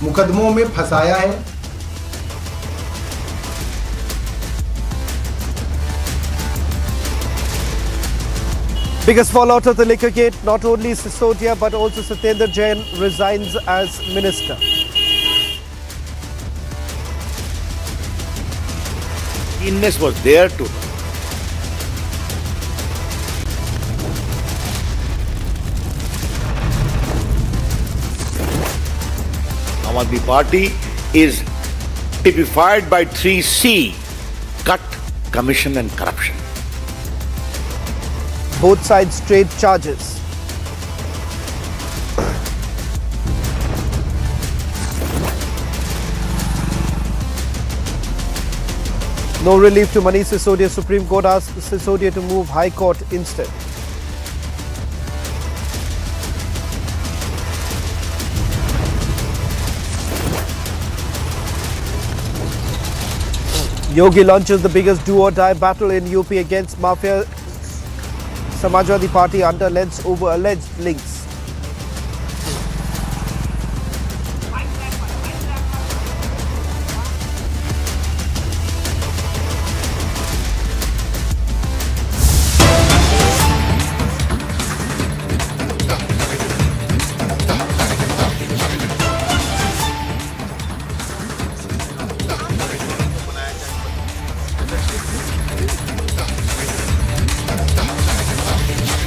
मुकदमों में फंसाया है। Biggest fallout of the liquor gate, not only Sisodia but also Satyendar Jain resigns as minister. Keenness was there to Aam Aadmi Party is typified by 3C: cut, commission and corruption. Both sides trade charges. No relief to Manish Sisodia. Supreme Court asked Sisodia to move High Court instead. Yogi launches the biggest do-or-die battle in UP against mafia. Samajwadi Party underlends over alleged links.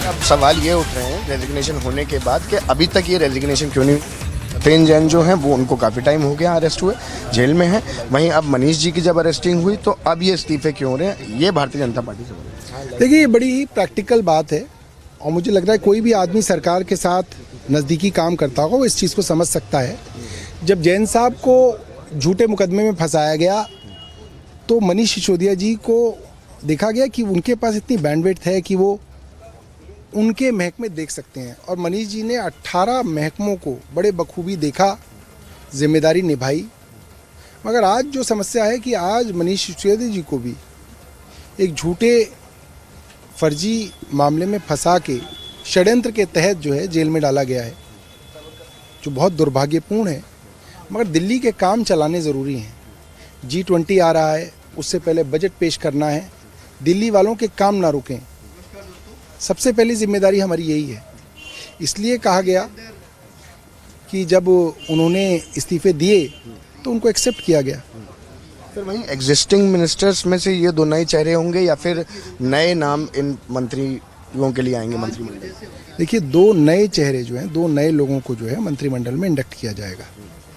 अब सवाल ये उठ रहे हैं resignation होने के बाद कि अभी तक ये रेजिग्नेशन क्यों नहीं। सत्येंद्र जैन जो हैं वो उनको काफ़ी टाइम हो गया अरेस्ट हुए, जेल में हैं। वहीं अब मनीष जी की जब अरेस्टिंग हुई तो अब ये इस्तीफे क्यों हो रहे हैं, ये भारतीय जनता पार्टी से बोल रहे हैं। देखिए, ये बड़ी ही प्रैक्टिकल बात है और मुझे लग रहा है कोई भी आदमी सरकार के साथ नज़दीकी काम करता होगा वो इस चीज़ को समझ सकता है। जब जैन साहब को झूठे मुकदमे में फंसाया गया तो मनीष सिसोदिया जी को देखा गया कि उनके पास इतनी बैंडविड्थ है कि वो उनके महकमे देख सकते हैं और मनीष जी ने 18 महकमों को बड़े बखूबी देखा, जिम्मेदारी निभाई। मगर आज जो समस्या है कि आज मनीष सिसोदिया जी को भी एक झूठे फर्जी मामले में फंसा के षड्यंत्र के तहत जो है जेल में डाला गया है, जो बहुत दुर्भाग्यपूर्ण है। मगर दिल्ली के काम चलाने ज़रूरी हैं। G20 आ रहा है, उससे पहले बजट पेश करना है, दिल्ली वालों के काम ना रुकें। सबसे पहली जिम्मेदारी हमारी यही है। इसलिए कहा गया कि जब उन्होंने इस्तीफे दिए तो उनको एक्सेप्ट किया गया। फिर वहीं एग्जिस्टिंग मिनिस्टर्स में से ये दो नए चेहरे होंगे या फिर नए नाम इन मंत्रियों के लिए आएंगे मंत्रिमंडल? देखिए, दो नए चेहरे जो हैं, दो नए लोगों को जो है मंत्रिमंडल में इंडक्ट किया जाएगा।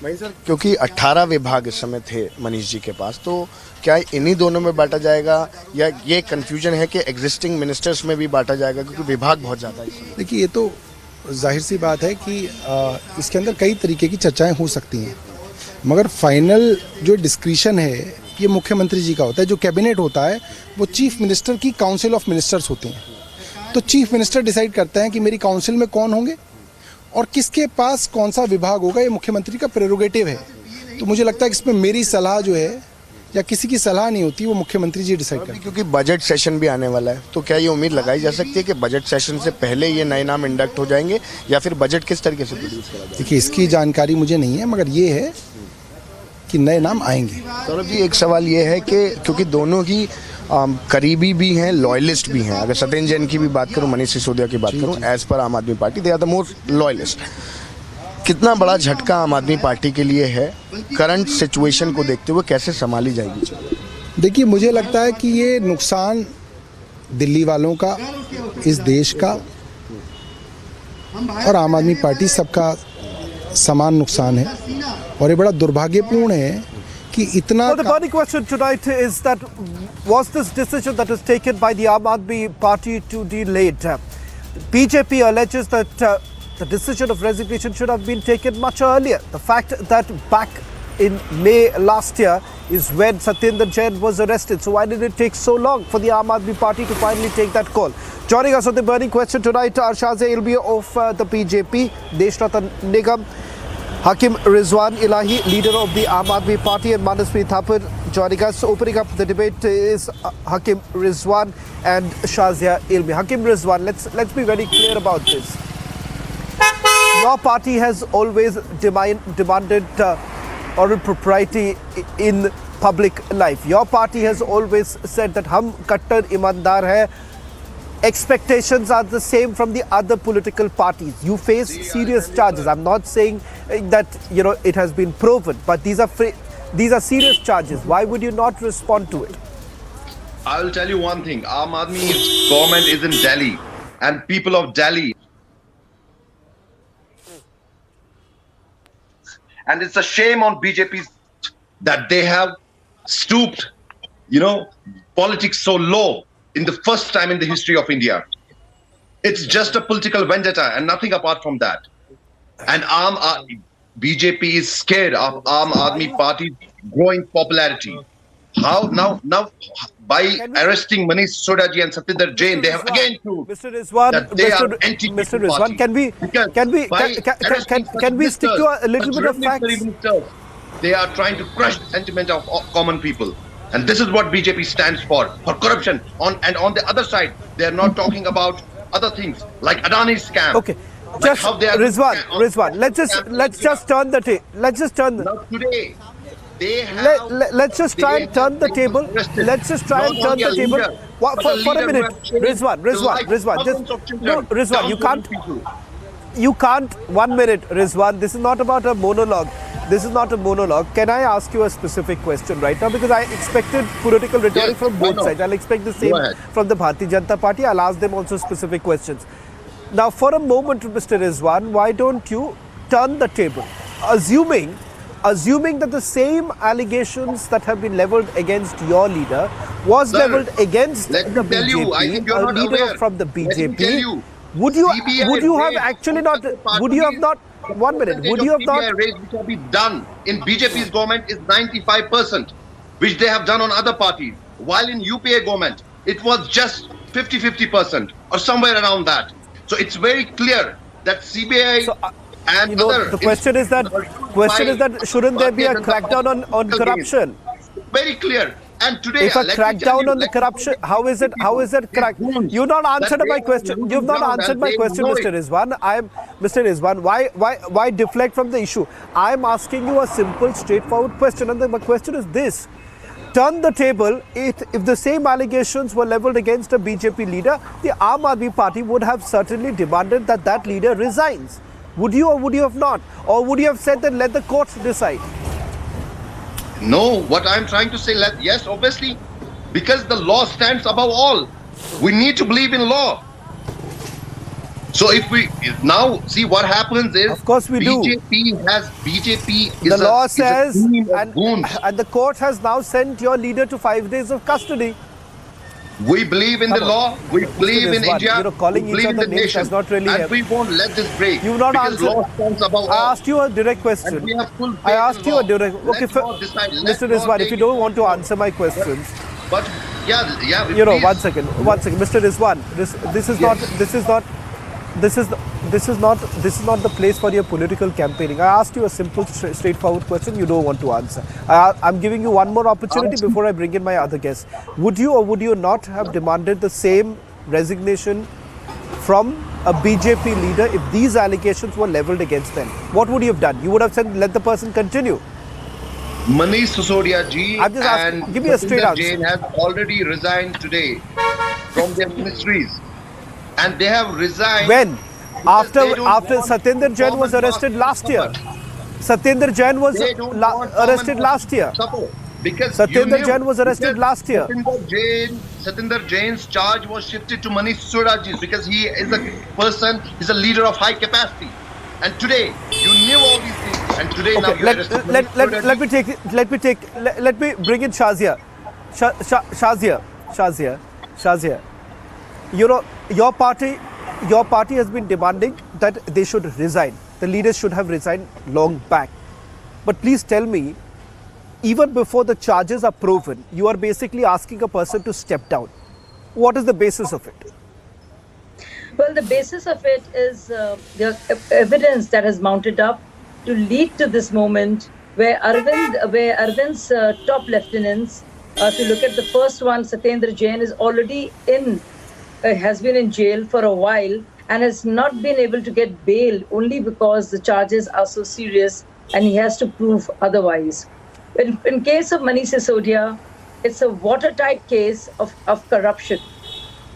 वहीं सर, क्योंकि 18 विभाग इस समय थे मनीष जी के पास, तो क्या इन्हीं दोनों में बांटा जाएगा या ये कंफ्यूजन है कि एग्जिस्टिंग मिनिस्टर्स में भी बांटा जाएगा क्योंकि विभाग बहुत ज़्यादा है? देखिए, ये तो जाहिर सी बात है कि इसके अंदर कई तरीके की चर्चाएं हो सकती हैं, मगर फाइनल जो डिस्क्रिशन है ये मुख्यमंत्री जी का होता है। जो कैबिनेट होता है वो चीफ मिनिस्टर की काउंसिल ऑफ मिनिस्टर्स होते हैं। तो चीफ मिनिस्टर डिसाइड करते हैं कि मेरी काउंसिल में कौन होंगे और किसके पास कौन सा विभाग होगा। ये मुख्यमंत्री का प्रेरोगेटिव है। तो मुझे लगता है कि इसमें मेरी सलाह जो है या किसी की सलाह नहीं होती, वो मुख्यमंत्री जी डिसाइड करते हैं। क्योंकि बजट सेशन भी आने वाला है, तो क्या ये उम्मीद लगाई जा सकती है कि बजट सेशन से पहले ये नए नाम इंडक्ट हो जाएंगे या फिर बजट किस तरीके से प्रोड्यूस करा जाएगा? देखिए, इसकी जानकारी मुझे नहीं है, मगर ये है कि नए नाम आएंगे। सौरभ जी, एक सवाल ये है कि क्योंकि दोनों ही करीबी भी हैं, लॉयलिस्ट भी हैं। अगर सत्येंद्र जैन की भी बात करूं, मनीष सिसोदिया की बात करूं, as per Aam Aadmi Party they are the most loyalist. कितना बड़ा झटका आम आदमी पार्टी के लिए है करंट सिचुएशन को देखते हुए, कैसे संभाली जाएगी? देखिए, मुझे लगता है कि ये नुकसान दिल्ली वालों का, इस देश का और आम आदमी पार्टी सबका समान नुकसान है और ये बड़ा दुर्भाग्यपूर्ण है कि इतना। The burning question tonight is that was this decision that was taken by the Aam Aadmi Party too delayed? BJP alleges that the decision of resignation should have been taken much earlier. The fact that back in May last year is when Satyendar Jain was arrested. So why did it take so long for the Aam Aadmi Party to finally take that call? Joining us on the burning question tonight are Shazia Ilmi of the BJP, Deshratan Nigam, Hakim Rizwan Ilahi, leader of the Aam Aadmi Party, and Manasvi Thapar joining us. Opening up the debate is Hakim Rizwan and Shazia Ilmi. Hakim Rizwan, let's be very clear about this. your party has always demanded moral propriety in public life. Your party has always said that hum kattar imandar hai. Expectations are the same from the other political parties. You face serious charges. I'm not saying that it has been proven, but these are serious charges. Why would you not respond to it? I will tell you one thing. Aam Aadmi's government is in Delhi, and people of Delhi. And it's a shame on BJP that they have stooped, politics so low in the first time in the history of India. It's just a political vendetta and nothing apart from that. And BJP is scared of Aam Aadmi Party's growing popularity. How now by arresting Manish Sisodia and Satyendar Jain, they have again proved Mr. Rizwan, that they are anti Mr. Rizwan, can we stick to a little bit of facts? They are trying to crush the sentiment of common people. And this is what BJP stands for corruption. On the other side, they are not talking about other things like Adani's scam. Okay, just Rizwan, let's just turn the table. Let's just turn. Now today, they have. Let's just try and turn the table. Let's just try and turn the table. For a minute, Rizwan. No, Rizwan, you can't. 1 minute, Rizwan. This is not about a monologue. This is not a monologue. Can I ask you a specific question right now? Because I expected political rhetoric from both sides. I'll expect the same from the Bharatiya Janata Party. I'll ask them also specific questions. Now, for a moment, Mr. Rizwan, why don't you turn the table? Assuming that the same allegations that have been leveled against your leader was leveled against the BJP, a leader from the BJP, would you have actually not? Would you have not? 1 minute. Would you have not? Which have been done in BJP's government is 95%, which they have done on other parties. While in UPA government, it was just 50% or somewhere around that. So it's very clear that CBI and other. The question is that shouldn't there be a crackdown on corruption? Very clear. And today, if a crackdown on the corruption, how is it cracked? You've not answered my question. You've not answered my question, Mr. Rizwan. Mr. Rizwan, why deflect from the issue? I'm asking you a simple, straightforward question, and the question is this: turn the table. If the same allegations were leveled against a BJP leader, the Aam Aadmi Party would have certainly demanded that leader resigns. Would you or would you have not? Or would you have said that let the courts decide? No, what I'm trying to say, yes, obviously, because the law stands above all. We need to believe in law. So if we now see what happens is, of course we BJP is the law says, and the court has now sent your leader to 5 days of custody. We believe in the law. We believe in India. Calling we believe in the nation. does not really and help. we won't let this break. You've not answered. Law stands above all. I asked you a direct question. And we have full faith I asked in you law. a direct. Okay, Mr. Rizwan, if you don't want to answer my questions, but yeah. one second, Mr. Rizwan, this is not the place for your political campaigning. I asked you a simple, straightforward question. You don't want to answer. I'm giving you one more opportunity before I bring in my other guests. Would you or would you not have demanded the same resignation from a BJP leader if these allegations were leveled against them? What would you have done? You would have said, let the person continue. Manish Sisodia Ji I'm just asking, and give me a straight Satyendar answer. Jain have already resigned today from their ministries. And they have resigned. When? After Satyendar Jain was arrested last year. Satyendar Jain was arrested last year. Because Satyendar Jain was arrested last year. Satyendar Jain's charge was shifted to Manish Sisodia Ji because he is a person, he's a leader of high capacity. And today, you knew all these things. And today now you arrested let me bring in Shazia. Shazia. Your party has been demanding that they should resign. The leaders should have resigned long back. But please tell me, even before the charges are proven, you are basically asking a person to step down. What is the basis of it? Well, the basis of it is the evidence that has mounted up to lead to this moment where Arvind's top lieutenants, to look at the first one, Satyendar Jain, is already has been in jail for a while, and has not been able to get bail only because the charges are so serious and he has to prove otherwise. In case of Manish Sisodia, it's a watertight case of corruption.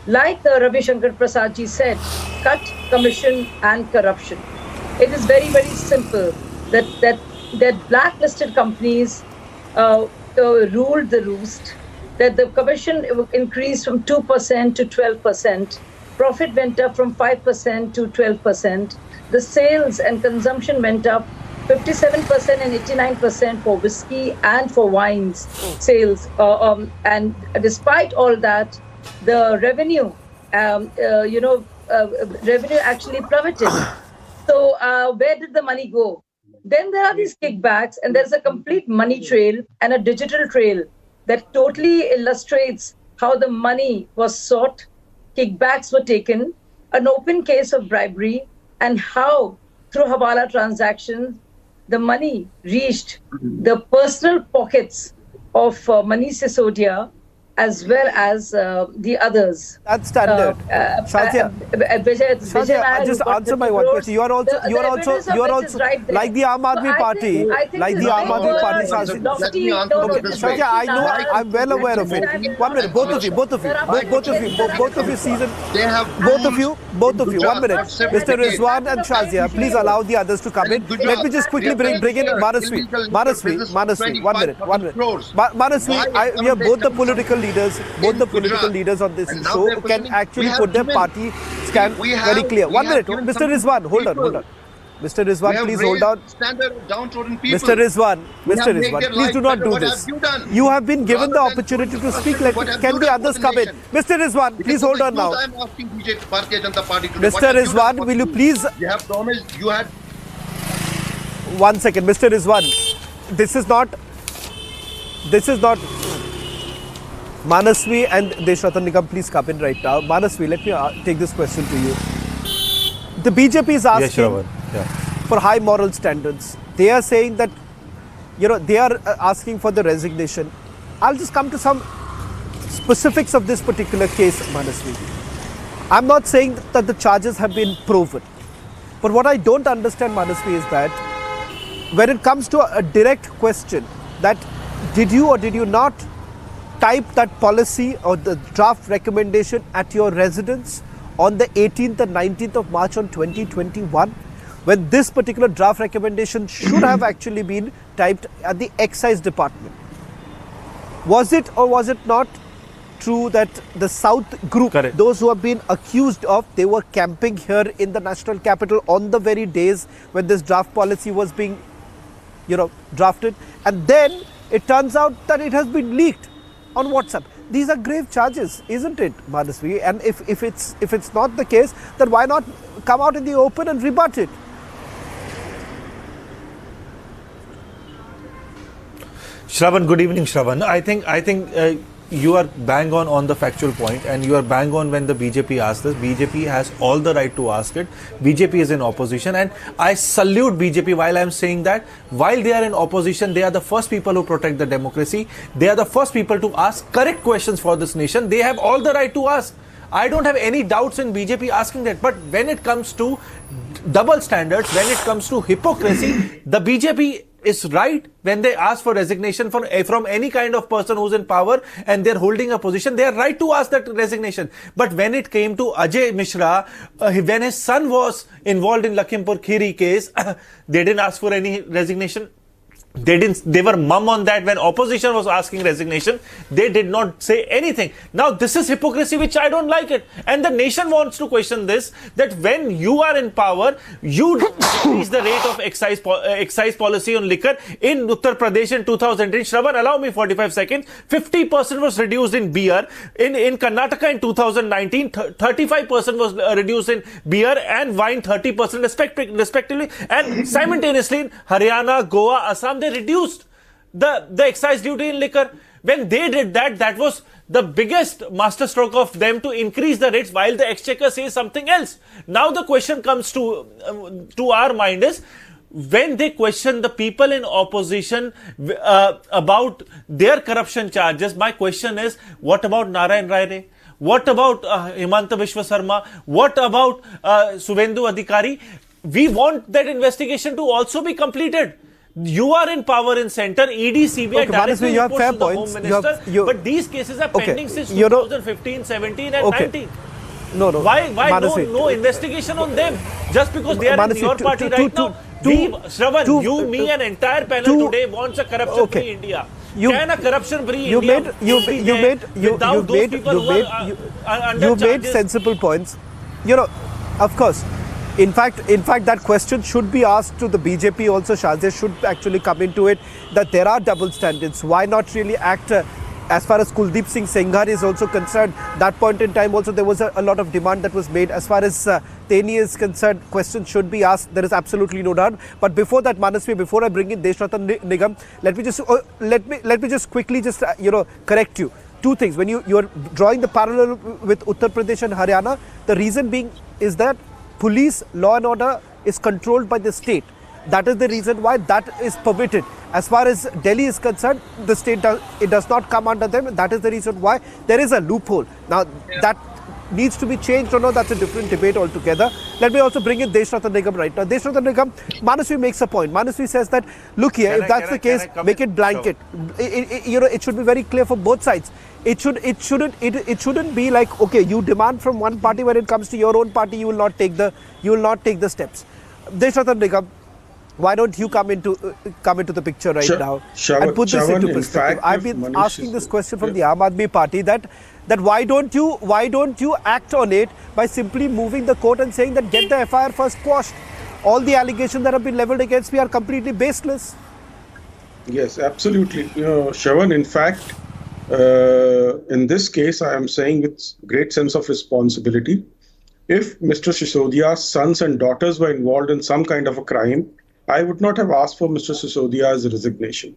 Like Ravi Shankar Prasad ji said, cut, commission and corruption. It is very, very simple that blacklisted companies ruled the roost, that the commission increased from 2% to 12%, profit went up from 5% to 12%, the sales and consumption went up 57% and 89% for whiskey and for wines sales. And despite all that, the revenue, revenue actually plummeted. So where did the money go? Then there are these kickbacks, and there's a complete money trail and a digital trail that totally illustrates how the money was sought, kickbacks were taken, an open case of bribery, and how through Hawala transactions, the money reached the personal pockets of Manish Sisodia as well as the others. That's standard. Shazia, just answer my one question. You are also right, like the Aam Aadmi Party, like the Aam Aadmi Party. Shazia, I know, I'm well aware of it. 1 minute, both of you, season. Both of you, 1 minute. Mr. Rizwan and Shazia, please allow the others to come in. Let me just quickly bring in Manasvi, 1 minute. Manasvi, we have both the political leaders on this show can actually put their party stand very clear. 1 minute, Mr. Rizwan, hold on. Mr. Rizwan, please hold on. Mr. Rizwan, please do not do this. You have been given the opportunity to speak. Can the others come in? Mr. Rizwan, please hold on now. Mr. Rizwan, will you please? You have promised. You had. 1 second, Mr. Rizwan. This is not. Manasvi and Deshratan Nigam, please come in right now. Manasvi, let me take this question to you. The BJP is asking for high moral standards. They are saying that, they are asking for the resignation. I'll just come to some specifics of this particular case, Manasvi. I'm not saying that the charges have been proven. But what I don't understand, Manasvi, is that when it comes to a direct question that did you or did you not type that policy or the draft recommendation at your residence on the 18th and 19th of March on 2021, when this particular draft recommendation should have actually been typed at the excise department. Was it or was it not true that the South group, correct, those who have been accused of, they were camping here in the national capital on the very days when this draft policy was being, drafted, and then it turns out that it has been leaked on WhatsApp? These are grave charges, isn't it, Manasvi? And if it's not the case, then why not come out in the open and rebut it? Shravan, good evening, Shravan. I think you are bang on the factual point, and you are bang on when the BJP asks this. BJP has all the right to ask it. BJP is in opposition, and I salute BJP while I am saying that. While they are in opposition, they are the first people who protect the democracy. They are the first people to ask correct questions for this nation. They have all the right to ask. I don't have any doubts in BJP asking that. But when it comes to double standards, when it comes to hypocrisy, the BJP is right when they ask for resignation from any kind of person who's in power and they're holding a position. They are right to ask that resignation. But when it came to Ajay Mishra, when his son was involved in Lakhimpur Kheri case, they didn't ask for any resignation. They were mum on that. When opposition was asking resignation, they did not say anything. Now this is hypocrisy, which I don't like it. And the nation wants to question this, that when you are in power, you increase the rate of excise policy on liquor. In Uttar Pradesh in 2010, Shravan, allow me 45 seconds, 50% was reduced in beer. In Karnataka in 2019, 35% was reduced in beer and wine, 30% respectively. And simultaneously in Haryana, Goa, Assam, they reduced the excise duty in liquor. When they did that, that was the biggest masterstroke of them to increase the rates while the exchequer says something else. Now the question comes to our mind is, when they question the people in opposition about their corruption charges, my question is, what about Narayan Raine? What about Himanta Vishwa Sarma? What about Suvendu Adhikari? We want that investigation to also be completed. You are in power in center, ED, CBI, Okay, directly Manasvi, you have reports fair to the points. Home You have- Minister, you- but these cases are Okay, pending since you know- 2015, 17 and Okay. 19. No. Why Manasvi, no investigation on them? Just because they are Manasvi, in your two- party two- right two- now? two- Shravan, two- you, me and entire panel two- today wants a corruption-free Okay. India. You- Can a corruption-free you India made you be you there made you without you those made people you who made are you, under you made charges? sensible points. You know, of course. In fact, that question should be asked to the BJP also. Shazia should actually come into it, that there are double standards. Why not really act as far as Kuldeep Singh Senghar is also concerned? That point in time also there was a lot of demand that was made. As far as Teni is concerned, questions should be asked. There is absolutely no doubt. But before that, Manasvi, before I bring in Deshratan Nigam, let me just quickly just correct you. Two things. When you're drawing the parallel with Uttar Pradesh and Haryana, the reason being is that police law and order is controlled by the state. That is the reason why that is permitted. As far as Delhi is concerned, the state does not come under them. That is the reason why there is a loophole. Now that needs to be changed or not, that's a different debate altogether. Let me also bring in Deshratan Nigam right now. Deshratan Nigam, Manasvi makes a point. Manasvi says that, look here, if that's the case, make it blanket. It should be very clear for both sides. It shouldn't be like, okay, you demand from one party, when it comes to your own party, you will not take the steps. Deshratan Nigam, why don't you come into the picture right now and put this into perspective? I've been asking this question from the Aam Aadmi Party that why don't you act on it by simply moving the court and saying that get the FIR first quashed? All the allegations that have been leveled against me are completely baseless. Yes, absolutely. Shravan, in fact, in this case, I am saying with great sense of responsibility. If Mr. Sisodia's sons and daughters were involved in some kind of a crime, I would not have asked for Mr. Sisodia's resignation.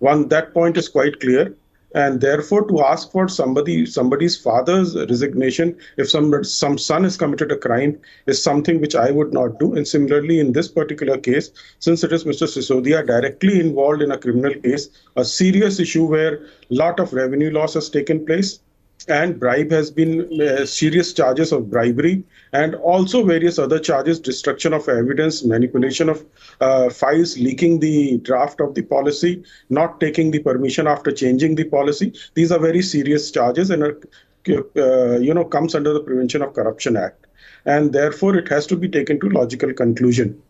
That point is quite clear. And therefore, to ask for somebody's father's resignation if some son has committed a crime is something which I would not do. And similarly, in this particular case, since it is Mr. Sisodia directly involved in a criminal case, a serious issue where a lot of revenue loss has taken place, and bribe has been serious charges of bribery, and also various other charges, destruction of evidence, manipulation of files, leaking the draft of the policy, not taking the permission after changing the policy. These are very serious charges and comes under the Prevention of Corruption Act. And therefore, it has to be taken to logical conclusion.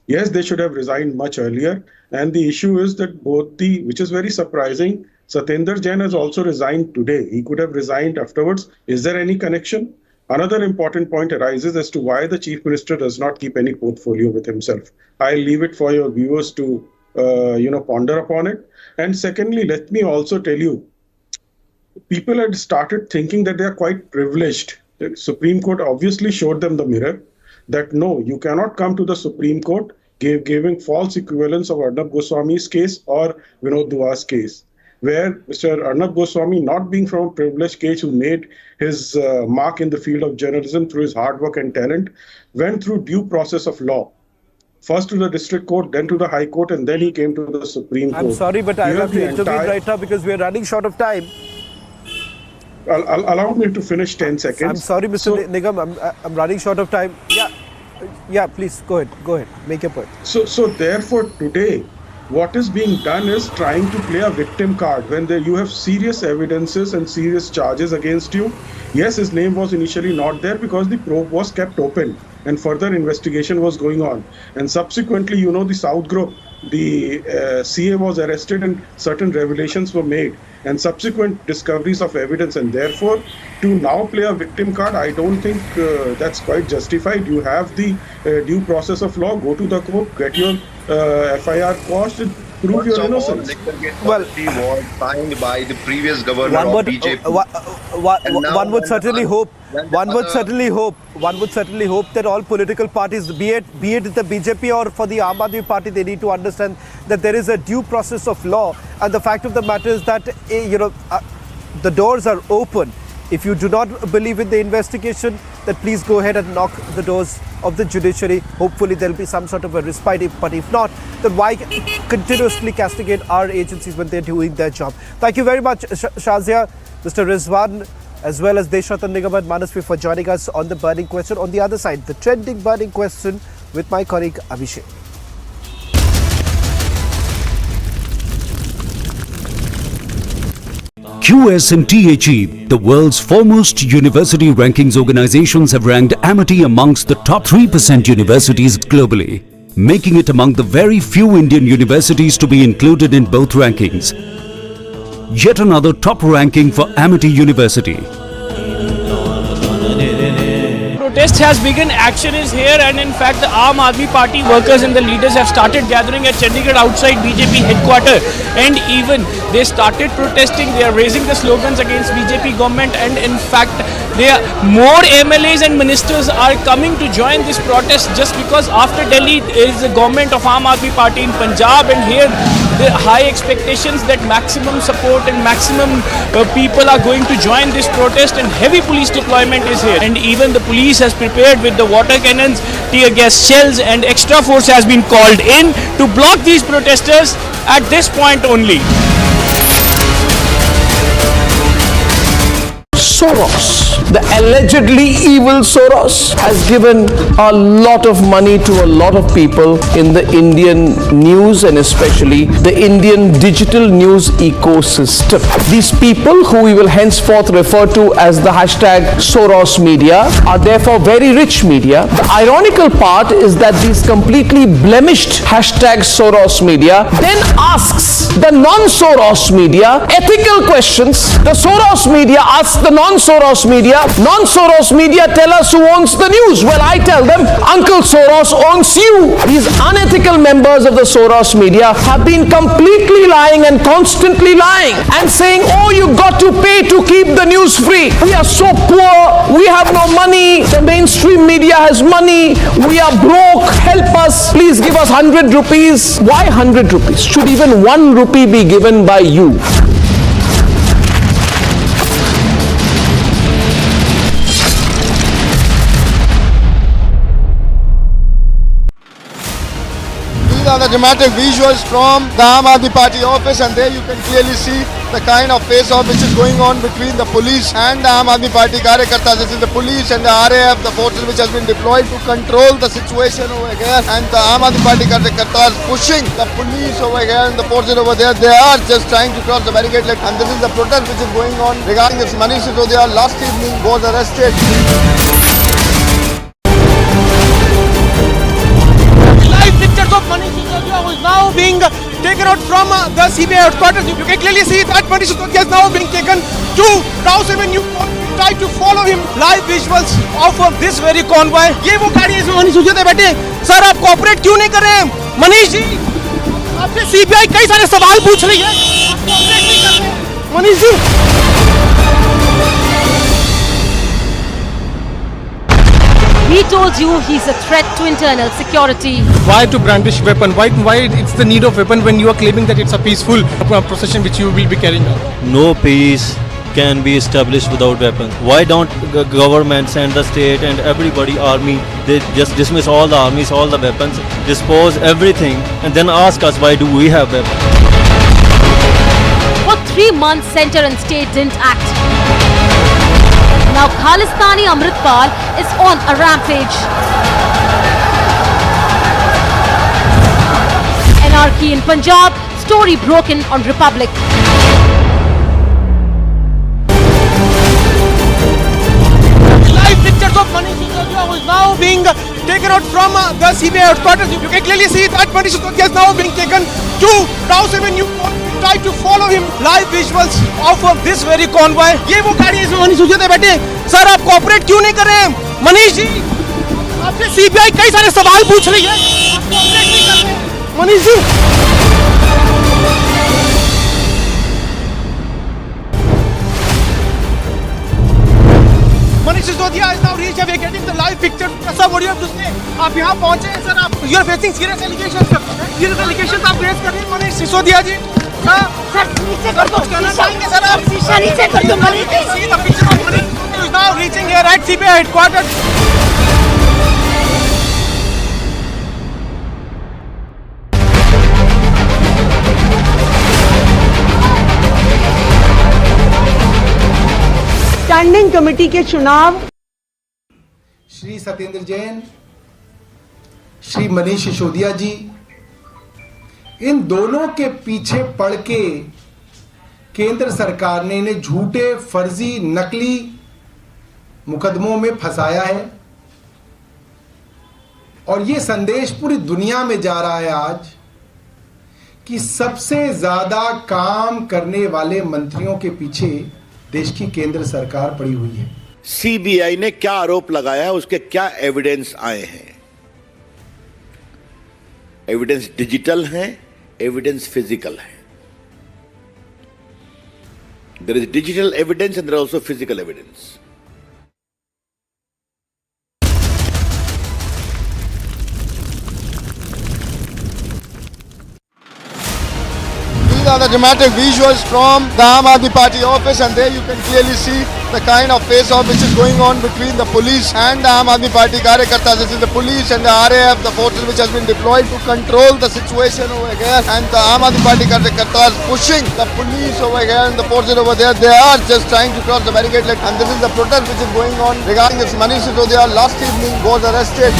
Yes, they should have resigned much earlier. And the issue is that which is very surprising, Satyendar Jain has also resigned today. He could have resigned afterwards. Is there any connection? Another important point arises as to why the Chief Minister does not keep any portfolio with himself. I'll leave it for your viewers to, ponder upon it. And secondly, let me also tell you, people had started thinking that they are quite privileged. The Supreme Court obviously showed them the mirror that no, you cannot come to the Supreme Court giving false equivalence of Arnab Goswami's case or Vinod Dua's case, where Mr. Arnab Goswami, not being from a privileged case, who made his mark in the field of journalism through his hard work and talent, went through due process of law. First to the district court, then to the high court, and then he came to the Supreme Court. I'm sorry, but I have to intervene right now because we are running short of time. Allow me to finish 10 seconds. I'm sorry, Mr. Nigam, I'm running short of time. Yeah, please, go ahead, make your point. So therefore, today, what is being done is trying to play a victim card when you have serious evidences and serious charges against you. Yes, his name was initially not there because the probe was kept open and further investigation was going on. And subsequently, the South Group, the CA was arrested and certain revelations were made and subsequent discoveries of evidence. And therefore, to now play a victim card, I don't think that's quite justified. You have the due process of law, go to the court, get your FIR quashed and prove your innocence. Well, was signed by the previous governor of BJP. One would certainly hope that all political parties, be it the BJP or for the Aam Aadmi Party, they need to understand that there is a due process of law, and the fact of the matter is that the doors are open. If you do not believe in the investigation, then please go ahead and knock the doors of the judiciary. Hopefully there will be some sort of a respite, but if not, then why continuously castigate our agencies when they're doing their job? Thank you very much, Shazia, Mr. Rizwan, as well as Deshratan Nigam and Manasvi for joining us on the burning question. On the other side, the trending burning question with my colleague Abhishek. QS and THE, the world's foremost university rankings organizations, have ranked Amity amongst the top 3% universities globally, making it among the very few Indian universities to be included in both rankings. Yet another top ranking for Amity University. Protest has begun, action is here, and in fact the Aam Aadmi Party workers and the leaders have started gathering at Chandigarh outside BJP headquarters, and even they started protesting. They are raising the slogans against BJP government, and in fact more MLAs and ministers are coming to join this protest just because after Delhi is the government of Aam Aadmi Party in Punjab, and here the high expectations that maximum support and maximum people are going to join this protest, and heavy police deployment is here, and even the police has prepared with the water cannons, tear gas shells, and extra force has been called in to block these protesters at this point only. Soros, the allegedly evil Soros, has given a lot of money to a lot of people in the Indian news and especially the Indian digital news ecosystem. These people, who we will henceforth refer to as the hashtag Soros media, are therefore very rich media. The ironical part is that these completely blemished hashtag Soros media then asks the non-Soros media ethical questions. The Soros media asks the non-Soros media, tell us who owns the news. Well, I tell them, Uncle Soros owns you. These unethical members of the Soros media have been completely lying and constantly lying and saying, oh, you got to pay to keep the news free. We are so poor, we have no money, the mainstream media has money, we are broke, help us, please give us 100 rupees. Why 100 rupees? Should even 1 rupee be given by you? These are the dramatic visuals from the Aam Aadmi Party office, and there you can clearly see the kind of face-off which is going on between the police and the Aam Aadmi Party Karyakartas. This is the police and the RAF, the forces which has been deployed to control the situation over here, and the Aam Aadmi Party Karyakartas pushing the police over here and the forces over there. They are just trying to cross the barricade, and this is the protest which is going on regarding this. Manish Sisodia last evening was arrested. Live pictures of Manish Sisodia, who is now being taken out from the CBI headquarters. You can clearly see that Manish Sisodia is now being taken to House Avenue. Try to follow him. Live visuals of this very convoy. ये वो गाड़ी है इसमें मनीष सिसोदिया बैठे. Sir आप cooperate क्यों नहीं कर रहे हैं? मनीष जी, आपसे CBI कई सारे सवाल पूछ रही है. आप कोऑपरेट नहीं कर रहे हैं. Manish ji. We told you he's a threat to internal security. Why to brandish weapon? Why it's the need of weapon when you are claiming that it's a peaceful procession which you will be carrying out? No peace can be established without weapons. Why don't government send the state and everybody army? They just dismiss all the armies, all the weapons, dispose everything, and then ask us why do we have weapons? For 3 months, center and state didn't act. Now Khalistani Amritpal is on a rampage. Anarchy in Punjab, story broken on Republic. Live pictures of Manish Sisodia, who is now being taken out from the CBI headquarters. You can clearly see that Manish Sisodia is now being taken to House Avenue. Try to follow him. Live visuals of this very convoy. ये वो गाड़ी है इसमें मनीष सिसोदिया बैठे. Sir आप cooperate क्यों नहीं कर रहे हैं? मनीष जी, आपसे CBI कई सारे सवाल पूछ रही है. आप कोऑपरेट नहीं कर रहे हैं. Manish ji. Manish Sisodia is now reached. We are getting the live picture. Sir, what do you have to say? आप यहाँ पहुँचे हैं सर. आप you are facing serious allegations sir. Serious allegations आप raise कर रहे हैं मनीष सिसोदिया जी. सर नीचे कर दो. कहना चाहेंगे सर आप? शीशा नीचे कर दो Manish ji. See the picture of Manish Sisodia is now reaching here at CBI headquarters. Standing committee के चुनाव श्री सत्येंद्र जैन, श्री मनीष सिसोदिया जी, इन दोनों के पीछे पड़ के केंद्र सरकार ने इन्हें झूठे, फर्जी, नकली मुकदमों में फंसाया है और ये संदेश पूरी दुनिया में जा रहा है आज कि सबसे ज्यादा काम करने वाले मंत्रियों के पीछे देश की केंद्र सरकार पड़ी हुई है। सीबीआई ने क्या आरोप लगाया है, उसके क्या एविडेंस आए हैं? एविडेंस डिजिटल है, एविडेंस फिजिकल है। There is digital evidence and there is also physical evidence. These are the dramatic visuals from the Aam Aadmi Party office, and there you can clearly see the kind of face-off which is going on between the police and the Aam Aadmi Party Karyakartas. This is the police and the RAF, the forces which has been deployed to control the situation over here, and the Aam Aadmi Party Karyakartas pushing the police over here and the forces over there. They are just trying to cross the barricade, and this is the protest which is going on regarding this. Manish Sisodia last evening was arrested.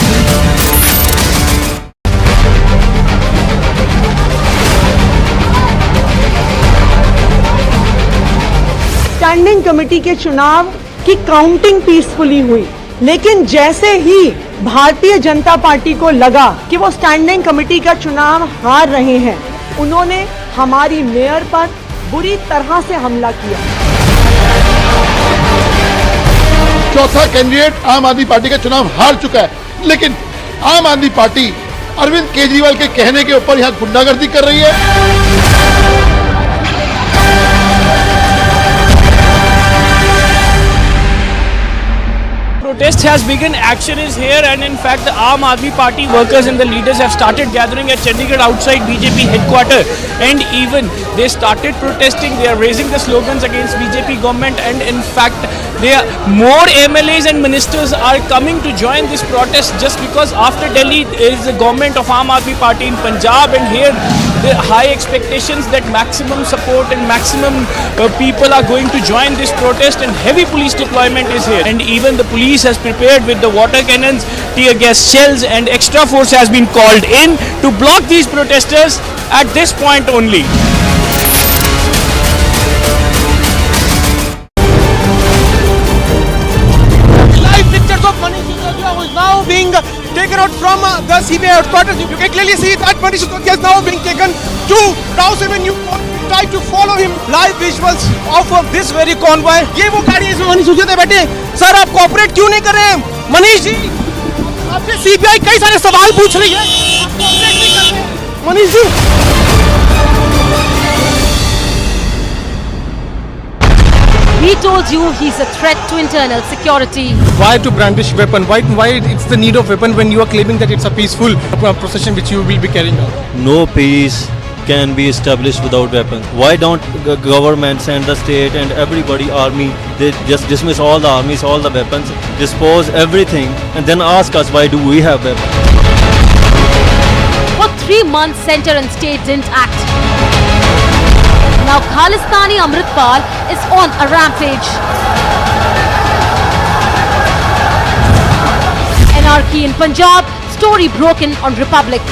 Standing committee के चुनाव की counting peacefully हुई, लेकिन जैसे ही Bharatiya Janata party को लगा कि वो स्टैंडिंग कमेटी का चुनाव हार रहे हैं, उन्होंने हमारी मेयर पर बुरी तरह से हमला किया। चौथा कैंडिडेट आम आदमी पार्टी का चुनाव हार चुका है, लेकिन आम आदमी पार्टी अरविंद केजरीवाल के कहने के ऊपर यहाँ गुंडागर्दी कर रही है। Protest has begun, action is here, and in fact the Aam Aadmi Party workers and the leaders have started gathering at Chandigarh outside BJP headquarters, and even they started protesting. They are raising the slogans against BJP government, and in fact more MLAs and ministers are coming to join this protest just because after Delhi there is the government of Aam Aadmi Party in Punjab, and here the high expectations that maximum support and maximum people are going to join this protest, and heavy police deployment is here, and even the police has prepared with the water cannons, tear gas shells, and extra force has been called in to block these protesters at this point only. Live pictures of Manish Sisodia, who is now being taken out from the CBI headquarters. You can clearly see that Manish Sisodia is now being taken to House Avenue. Try to follow him. Live visuals of this very convoy. ये वो गाड़ी है इसमें मनीष सिसोदिया बैठे। Sir आप cooperate क्यों नहीं कर रहे हैं? मनीष जी, आपसे सीबीआई कई सारे सवाल पूछ रही है, आप कोऑपरेट नहीं कर रहे। Manish ji, We told you he's a threat to internal security. Why to brandish weapon? Why it's the need of weapon when you are claiming that it's a peaceful procession which you will be carrying out? No peace can be established without weapons. Why don't governments and the state and everybody, army, they just dismiss all the armies, all the weapons, dispose everything, and then ask us why do we have weapons? For 3 months, center and state didn't act. Now Khalistani Amritpal is on a rampage. Anarchy in Punjab, story broken on Republic.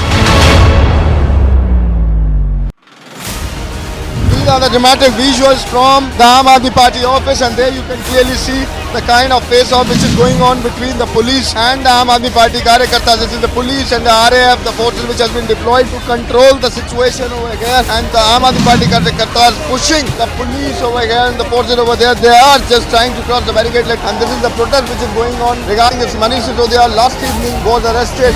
These are the dramatic visuals from the Aam Aadmi Party office, and there you can clearly see the kind of face-off which is going on between the police and the Aam Aadmi Party Karyakartas. This is the police and the RAF, the forces which has been deployed to control the situation over here, and the Aam Aadmi Party Karyakartas pushing the police over here and the forces over there. They are just trying to cross the barricade, and this is the protest which is going on regarding this. Manish Sisodia last evening was arrested.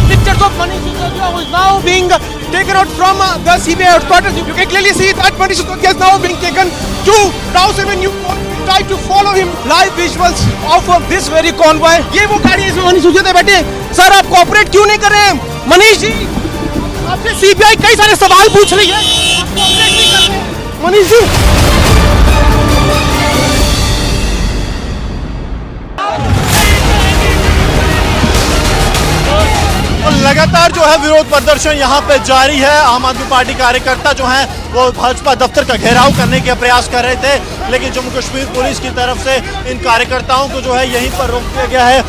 Pictures of Manish Sisodia, who is now being taken out from the CBI headquarters. You can clearly see that Manish Sisodia is now being taken to House Avenue. Try to follow him. Live visuals of this very convoy. ये वो गाड़ी है इसमें मनीष सिसोदिया बैठे। Sir आप cooperate क्यों नहीं कर रहे हैं? मनीष जी, आपसे सीबीआई कई सारे सवाल पूछ रही है, आप कोऑपरेट नहीं कर रहे। मनीष जी, लगातार जो है विरोध प्रदर्शन यहाँ पे जारी है। आम आदमी पार्टी कार्यकर्ता जो हैं वो भाजपा दफ्तर का घेराव करने के प्रयास कर रहे थे, लेकिन जम्मू कश्मीर पुलिस की तरफ से इन कार्यकर्ताओं को जो है यहीं पर रोक दिया गया है।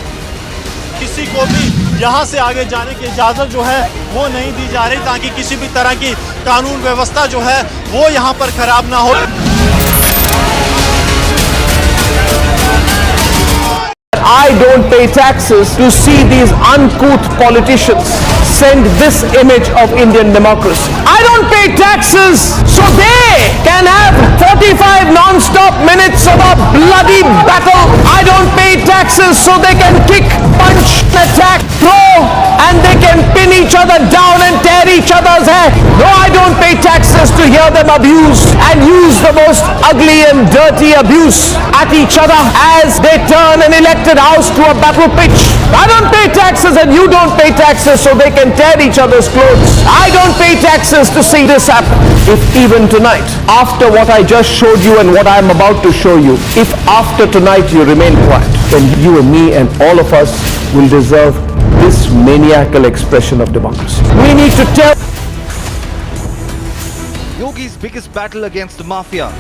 किसी को भी यहाँ से आगे जाने की इजाज़त जो है वो नहीं दी जा रही, ताकि किसी भी तरह की कानून व्यवस्था जो है वो यहाँ पर खराब ना हो। I don't pay taxes to see these uncouth politicians send this image of Indian democracy. I don't pay taxes so they can have 45 non-stop minutes of a bloody battle. I don't pay taxes so they can kick, punch, attack, throw, and they can pin each other down and tear each other's hair. No, I don't pay taxes to hear them abuse and use the most ugly and dirty abuse at each other as they turn an elected house to a battle pitch. I don't pay taxes and you don't pay taxes so they can tear each other's clothes. I don't pay taxes to see this happen. If even tonight, after what I just showed you and what I am about to show you, if after tonight you remain quiet, then you and me and all of us will deserve this maniacal expression of democracy. We need to tell Yogi's biggest battle against the mafia.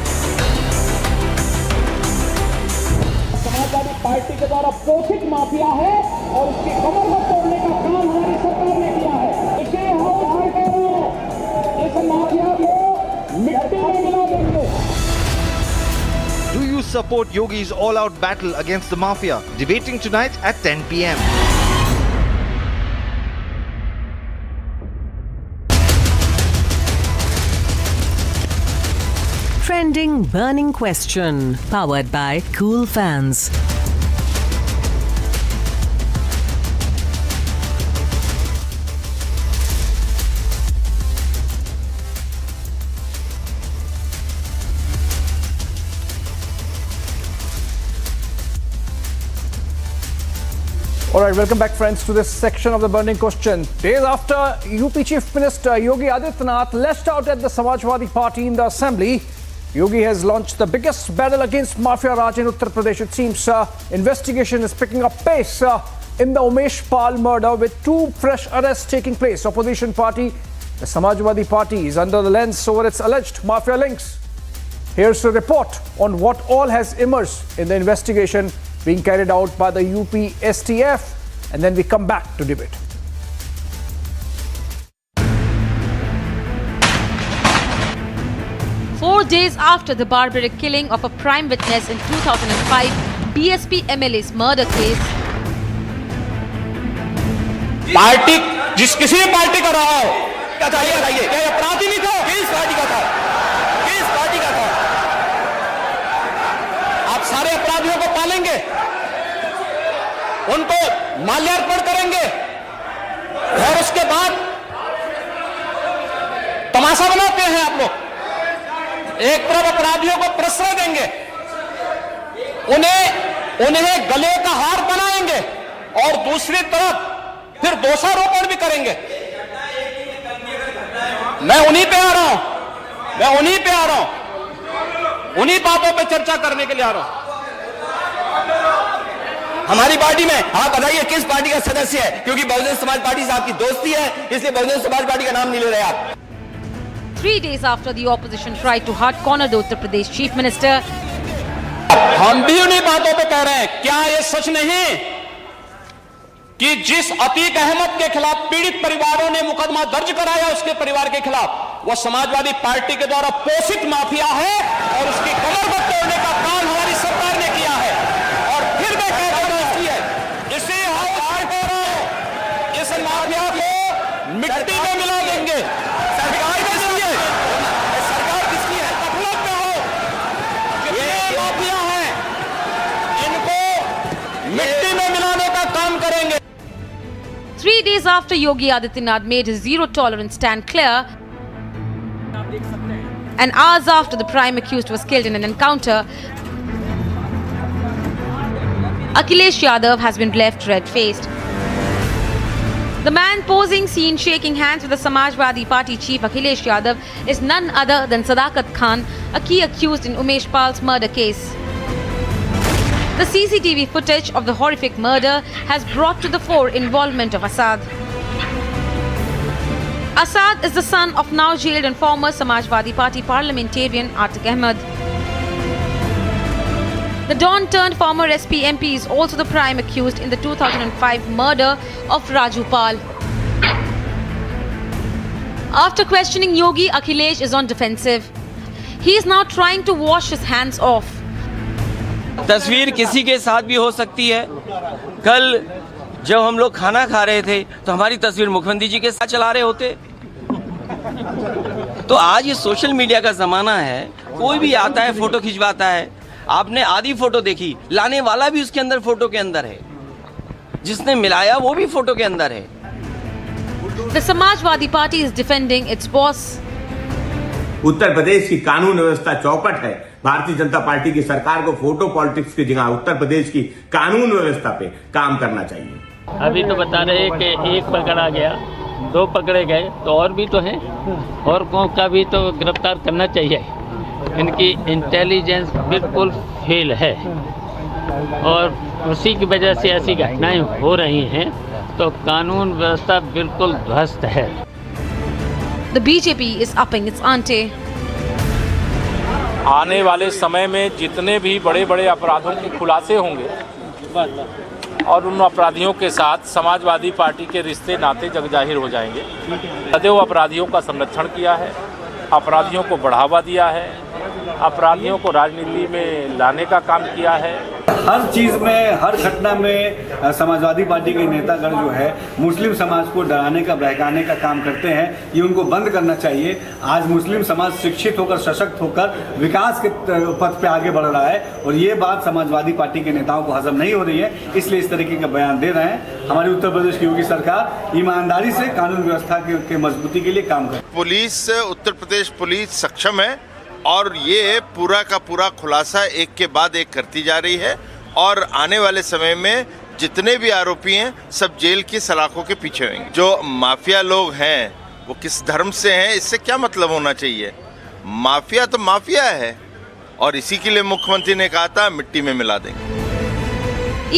Samajwadi party के द्वारा पोषित mafia है और उसकी कमर को तोड़ने का काम हमारी सरकार ने किया है। इसे इस माफिया को मिट्टी में मिला देंगे। Do you support Yogi's all-out battle against the mafia? Debating tonight at 10 p.m. Trending burning question, powered by Cool Fans. All right, welcome back, friends, to this section of the burning question. Days after UP Chief Minister Yogi Adityanath lashed out at the Samajwadi Party in the Assembly, Yogi has launched the biggest battle against Mafia Raj in Uttar Pradesh. It seems investigation is picking up pace in the Umesh Pal murder, with 2 fresh arrests taking place. Opposition party, the Samajwadi Party, is under the lens over its alleged mafia links. Here's a report on what all has emerged in the investigation being carried out by the UP STF, and then we come back to debate. Four days after the barbaric killing of a prime witness in 2005 BSP MLA's murder case, party किसी भी party का रहा हो, बताइए क्या अपराधी नहीं था? किस पार्टी का था? किस पार्टी का था? आप सारे अपराधियों को पालेंगे, उनको माल्यार्पण करेंगे और उसके बाद तमाशा बनाते हैं आप लोग। एक तरफ अपराधियों को प्रश्रय देंगे, उन्हें गले का हार बनाएंगे और दूसरी तरफ फिर दोषारोपण भी करेंगे। मैं उन्हीं पे आ रहा हूं, उन्हीं बातों पे चर्चा करने के लिए आ रहा हूं। हमारी पार्टी में आप बताइए किस पार्टी का सदस्य है? क्योंकि बहुजन समाज पार्टी से आपकी दोस्ती है, इसलिए बहुजन समाज पार्टी का नाम नहीं ले रहे आप। 3 days after the opposition tried to hard corner the Uttar Pradesh Chief Minister, हम भी उन्हीं बातों पे कह रहे हैं। क्या ये सच नहीं कि जिस अतीक अहमद के खिलाफ पीड़ित परिवारों ने मुकदमा दर्ज कराया, उसके परिवार के खिलाफ, वो समाजवादी पार्टी के द्वारा पोषित माफिया है और उसकी कमर को तोड़ने का काम हमारी सरकार ने किया है। और फिर मैं कह रहा हूं, इसे हम कह रहा हूं, इस माफिया को मिट्टी में मिला देंगे। सरकार किसकी है? सरकार किसकी है? गफलत में हो, ये माफिया है, इनको मिट्टी में मिलाने का काम करेंगे। 3 days after Yogi Adityanath made his zero-tolerance stand clear, and hours after the prime accused was killed in an encounter, Akhilesh Yadav has been left red-faced. The man posing seen shaking hands with the Samajwadi Party chief Akhilesh Yadav is none other than Sadakat Khan, a key accused in Umesh Pal's murder case. The CCTV footage of the horrific murder has brought to the fore involvement of Assad. Asad is the son of now jailed and former Samajwadi Party parliamentarian Atiq Ahmed. The Don turned former SP MP is also the prime accused in the 2005 murder of Raju Pal. After questioning Yogi, Akhilesh is on defensive. He is now trying to wash his hands off. तस्वीर किसी के साथ भी हो सकती है। कल जब हम लोग खाना खा रहे थे तो हमारी तस्वीर मुख्यमंत्री जी के साथ चला रहे होते। तो आज ये सोशल मीडिया का जमाना है, कोई भी आता है फोटो खिंचवाता है। आपने आधी फोटो देखी, लाने वाला भी उसके अंदर फोटो के अंदर है, जिसने मिलाया वो भी फोटो के अंदर है। The Samajwadi Party is defending its boss. Uttar Pradesh की कानून व्यवस्था चौपट है। भारतीय जनता पार्टी की सरकार को फोटो पॉलिटिक्स की जगह उत्तर प्रदेश की कानून व्यवस्था पे काम करना चाहिए। अभी तो बता रहे हैं कि एक पकड़ा गया, 2 पकड़े गए, तो और भी तो हैं, और का भी तो गिरफ्तार करना चाहिए। इनकी इंटेलिजेंस बिल्कुल फेल है और उसी की वजह से ऐसी घटनाएं हो रही हैं, तो कानून व्यवस्था बिल्कुल ध्वस्त है। The BJP is upping its ante. आने वाले समय में जितने भी बड़े बड़े अपराधों के खुलासे होंगे और उन अपराधियों के साथ समाजवादी पार्टी के रिश्ते नाते जगजाहिर हो जाएंगे। सदैव अपराधियों का संरक्षण किया है, अपराधियों को बढ़ावा दिया है, अपराधियों को राजनीति में लाने का काम किया है। हर चीज़ में, हर घटना में समाजवादी पार्टी के नेतागण जो है मुस्लिम समाज को डराने का, बहकाने का काम करते हैं। ये उनको बंद करना चाहिए। आज मुस्लिम समाज शिक्षित होकर, सशक्त होकर विकास के पथ पे आगे बढ़ रहा है और ये बात समाजवादी पार्टी के नेताओं को हजम नहीं हो रही है, इसलिए इस तरीके का बयान दे रहे हैं। हमारी उत्तर प्रदेश की योगी सरकार ईमानदारी से कानून व्यवस्था के मजबूती के लिए काम कर। पुलिस, उत्तर प्रदेश पुलिस सक्षम है और ये पूरा का पूरा खुलासा एक के बाद एक करती जा रही है और आने वाले समय में जितने भी आरोपी हैं सब जेल की सलाखों के पीछे होंगे। जो माफिया लोग हैं वो किस धर्म से हैं इससे क्या मतलब होना चाहिए। माफिया तो माफिया है और इसी के लिए मुख्यमंत्री ने कहा था मिट्टी में मिला देंगे।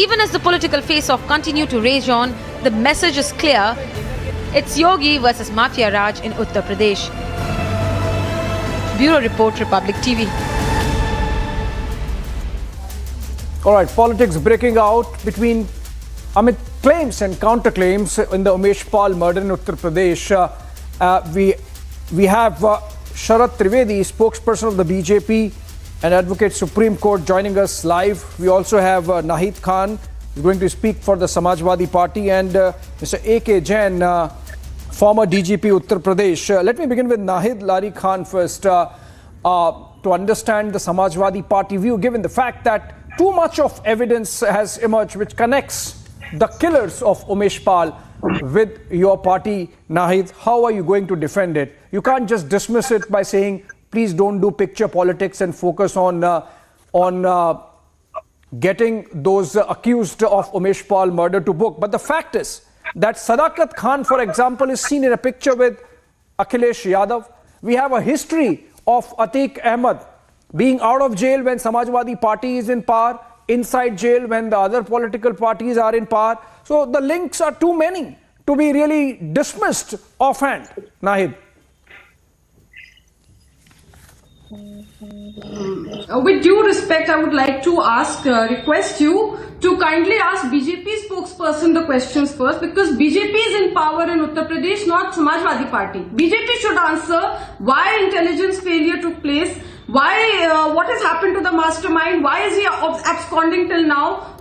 Even as the political face-off continue to rage on, the message is clear. It's Yogi versus Mafia Raj in Uttar Pradesh. Bureau Report, Republic TV. All right, politics breaking out between amid claims and counterclaims in the Umesh Pal murder in Uttar Pradesh. We have Sharat Trivedi, spokesperson of the BJP and advocate Supreme Court, joining us live. We also have Nahid Khan, who's going to speak for the Samajwadi Party, and Mr. A.K. Jain, former DGP Uttar Pradesh. Let me begin with Nahid Lari Khan first to understand the Samajwadi Party view, given the fact that too much of evidence has emerged which connects the killers of Umesh Pal with your party. Nahid, how are you going to defend it? You can't just dismiss it by saying, please don't do picture politics and focus on getting those accused of Umesh Pal murder to book. But the fact is that Sadakat Khan, for example, is seen in a picture with Akhilesh Yadav. We have a history of Atiq Ahmed being out of jail when Samajwadi Party is in power, inside jail when the other political parties are in power. So the links are too many to be really dismissed offhand. Nahid. With due respect, I would like to request you to kindly ask BJP spokesperson the questions first, because BJP is in power in Uttar Pradesh, not Samajwadi Party. BJP should answer why intelligence failure took place, why what has happened to the mastermind, why is he absconding till now.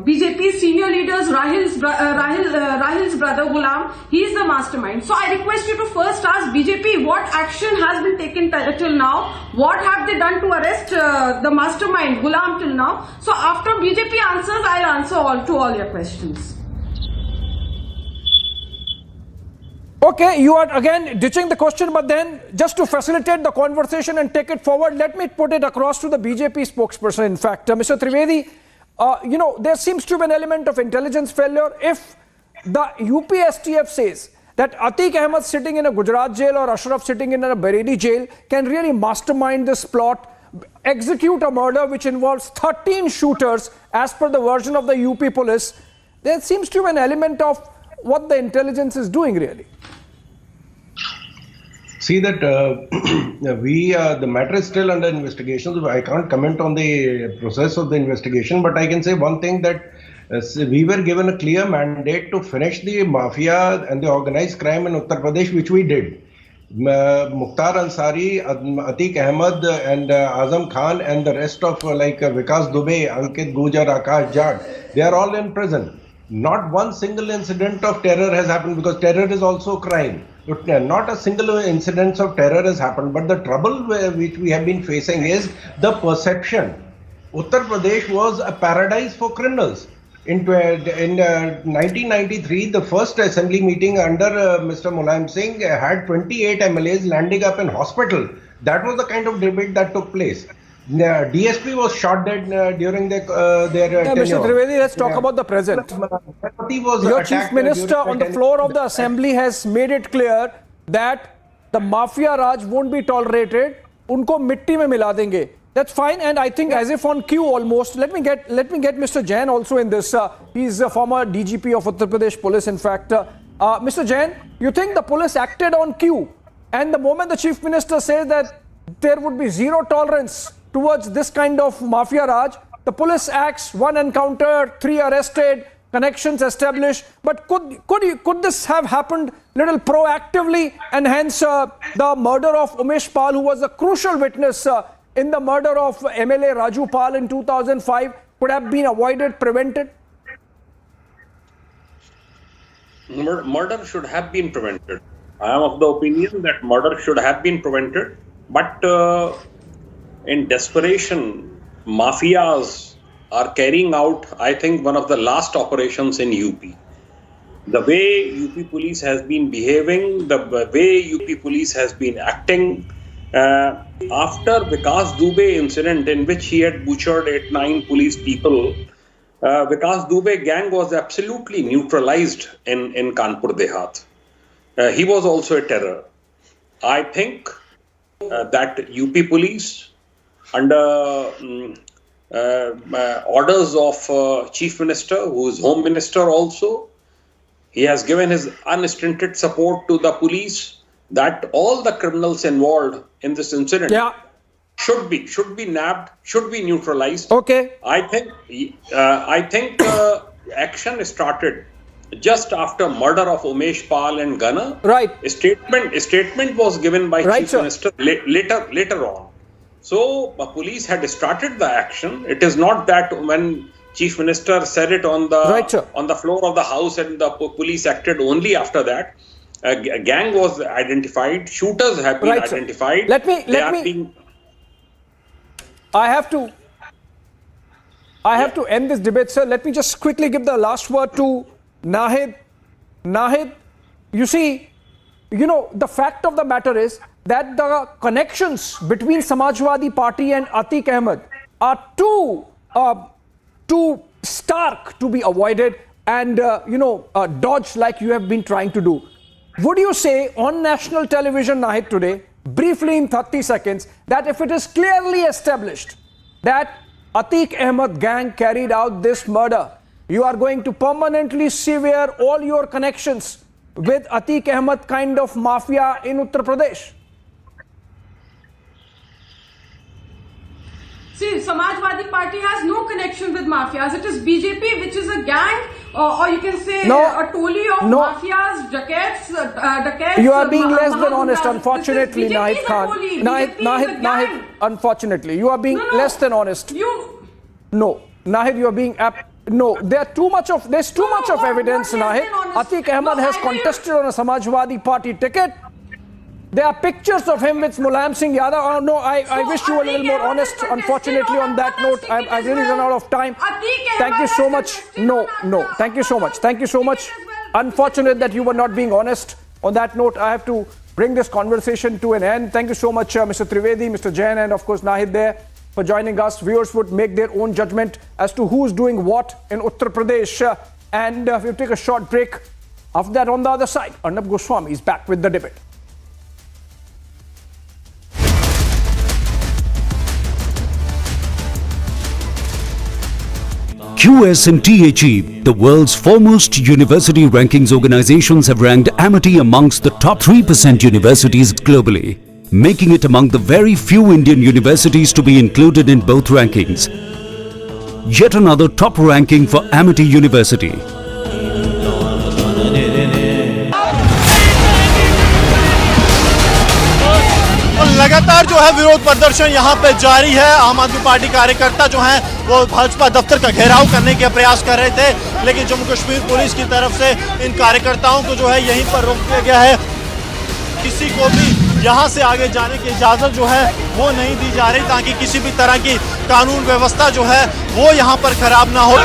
BJP's senior leaders, Rahil's brother Ghulam, he is the mastermind. So I request you to first ask BJP what action has been taken till now, what have they done to arrest the mastermind Ghulam till now. So after BJP answers, I'll answer all your questions. Okay, you are again ditching the question, but then just to facilitate the conversation and take it forward, let me put it across to the BJP spokesperson. In fact, Mr. Trivedi, there seems to be an element of intelligence failure. If the UPSTF says that Atiq Ahmed sitting in a Gujarat jail or Ashraf sitting in a Bareilly jail can really mastermind this plot, execute a murder which involves 13 shooters as per the version of the UP police, there seems to be an element of what the intelligence is doing really. See that the matter is still under investigation. So I can't comment on the process of the investigation, but I can say one thing that we were given a clear mandate to finish the mafia and the organized crime in Uttar Pradesh, which we did. Mukhtar Ansari, Atiq Ahmed and Azam Khan and the rest of Vikas Dubey, Ankit Gujar, Akash Jad, they are all in prison. Not one single incident of terror has happened, because terror is also crime. Not a single incident of terror has happened. But the trouble which we have been facing is the perception. Uttar Pradesh was a paradise for criminals. In 1993, the first assembly meeting under Mr. Mulayam Singh had 28 MLAs landing up in hospital. That was the kind of debate that took place. DSP was shot dead during their tenure. Mr. Trivedi, let's talk about the present. Your Chief Minister on the floor of the Assembly has made it clear that the mafia raj won't be tolerated. Unko mitti mein mila denge. That's fine, and I think as if on cue almost. Let me get Mr. Jain also in this. He's a former DGP of Uttar Pradesh Police. In fact, Mr. Jain, you think the police acted on cue, and the moment the Chief Minister says that there would be zero tolerance towards this kind of mafia raj, the police acts, 1 encounter, 3 arrested, connections established. But could this have happened little proactively, and hence the murder of Umesh Pal, who was a crucial witness in the murder of MLA Raju Pal in 2005, could have been avoided, prevented? Murder should have been prevented. I am of the opinion that murder should have been prevented, but in desperation, mafias are carrying out, I think, one of the last operations in UP. The way UP police has been behaving, the way UP police has been acting, after Vikas Dubey incident in which he had butchered 8-9 police people, Vikas Dubey gang was absolutely neutralized in Kanpur Dehat. He was also a terror. I think that UP police, under orders of Chief Minister, who is Home Minister also, he has given his unstinted support to the police, that all the criminals involved in this incident should be nabbed, should be neutralized. Okay. I think action started just after murder of Umesh Pal and Gunner. Right. A statement was given by Chief Minister later on. So police had started the action. It is not that when Chief Minister said it on the floor of the House and the police acted only after that. A gang was identified. Shooters have been identified. I have to end this debate, sir. Let me just quickly give the last word to Nahid. Nahid, you see, the fact of the matter is that the connections between Samajwadi Party and Atiq Ahmed are too stark to be avoided and, dodged like you have been trying to do. Would you say on national television, Nahid, today, briefly in 30 seconds, that if it is clearly established that Atiq Ahmed gang carried out this murder, you are going to permanently sever all your connections with Atiq Ahmed kind of mafia in Uttar Pradesh? See, Samajwadi Party has no connection with mafias. It is BJP, which is a gang, or you can say a toli of mafias, dacoits. You are being less than honest, unfortunately, Nahid Khan. Nahid, unfortunately, you are being less than honest. No, Nahid, you are being there's too much of evidence, Nahid. Atiq Ahmed has contested on a Samajwadi Party ticket. There are pictures of him with Mulayam Singh Yadav. No, I wish you were a little more honest. Unfortunately, on that note, I've really run out of time. Thank you so much. No, thank you so much. Thank you so much. Unfortunate that you were not being honest. On that note, I have to bring this conversation to an end. Thank you so much, Mr. Trivedi, Mr. Jain, and of course, Nahid there for joining us. Viewers would make their own judgment as to who's doing what in Uttar Pradesh. And we'll take a short break. After that, on the other side, Arnab Goswami is back with the debate. US and THE, the world's foremost university rankings organizations, have ranked Amity amongst the top 3% universities globally, making it among the very few Indian universities to be included in both rankings. Yet another top ranking for Amity University. लगातार जो है विरोध प्रदर्शन यहाँ पे जारी है। आम आदमी पार्टी कार्यकर्ता जो हैं वो भाजपा दफ्तर का घेराव करने के प्रयास कर रहे थे, लेकिन जम्मू कश्मीर पुलिस की तरफ से इन कार्यकर्ताओं को जो है यहीं पर रोक दिया गया है। किसी को भी यहाँ से आगे जाने की इजाज़त जो है वो नहीं दी जा रही, ताकि किसी भी तरह की कानून व्यवस्था जो है वो यहाँ पर खराब ना हो।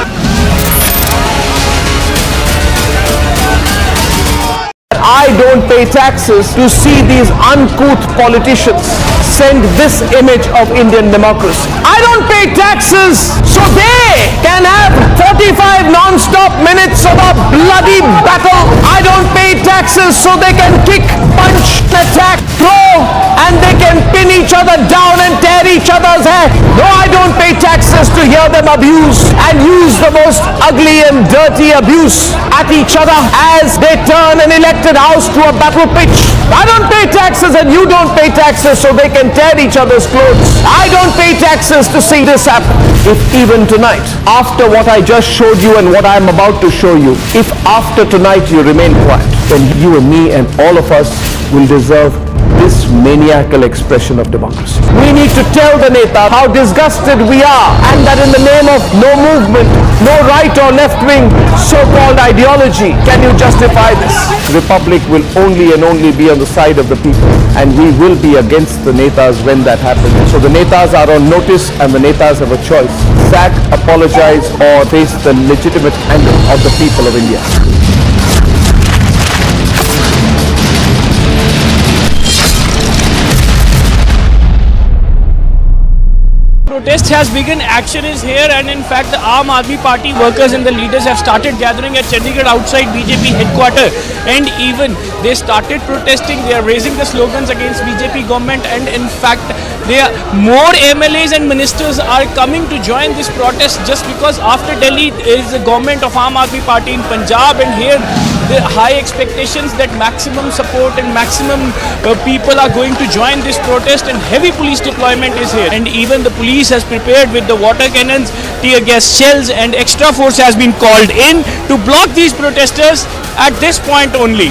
I don't pay taxes to see these uncouth politicians send this image of Indian democracy. I don't pay taxes so they can have 45 non-stop minutes of a bloody battle. I don't pay taxes so they can kick, punch, attack, throw, and they can pin each other down and tear each other's hair. No, I don't pay taxes to hear them abuse and use the most ugly and dirty abuse at each other as they turn an elected house to a battle pitch. I don't pay taxes and you don't pay taxes so they can tear each other's clothes. I don't pay taxes to see this happen. If even tonight, after what I just showed you and what I am about to show you, if after tonight you remain quiet, then you and me and all of us will deserve this maniacal expression of democracy. We need to tell the Neta how disgusted we are, and that in the name of no movement, no right or left wing so-called ideology can you justify this. Republic will only and only be on the side of the people, and we will be against the Netas when that happens. So the Netas are on notice and the Netas have a choice: sack, apologize, or face the legitimate anger of the people of India. Protest has begun, action is here, and in fact the Aam Aadmi Party workers and the leaders have started gathering at Chandigarh outside BJP headquarters, and even they started protesting. They are raising the slogans against BJP government, and in fact more MLAs and ministers are coming to join this protest, just because after Delhi is the government of Aam Aadmi Party in Punjab, and here the high expectations that maximum support and maximum people are going to join this protest, and heavy police deployment is here, and even the police has prepared with the water cannons, tear gas shells, and extra force has been called in to block these protesters at this point only.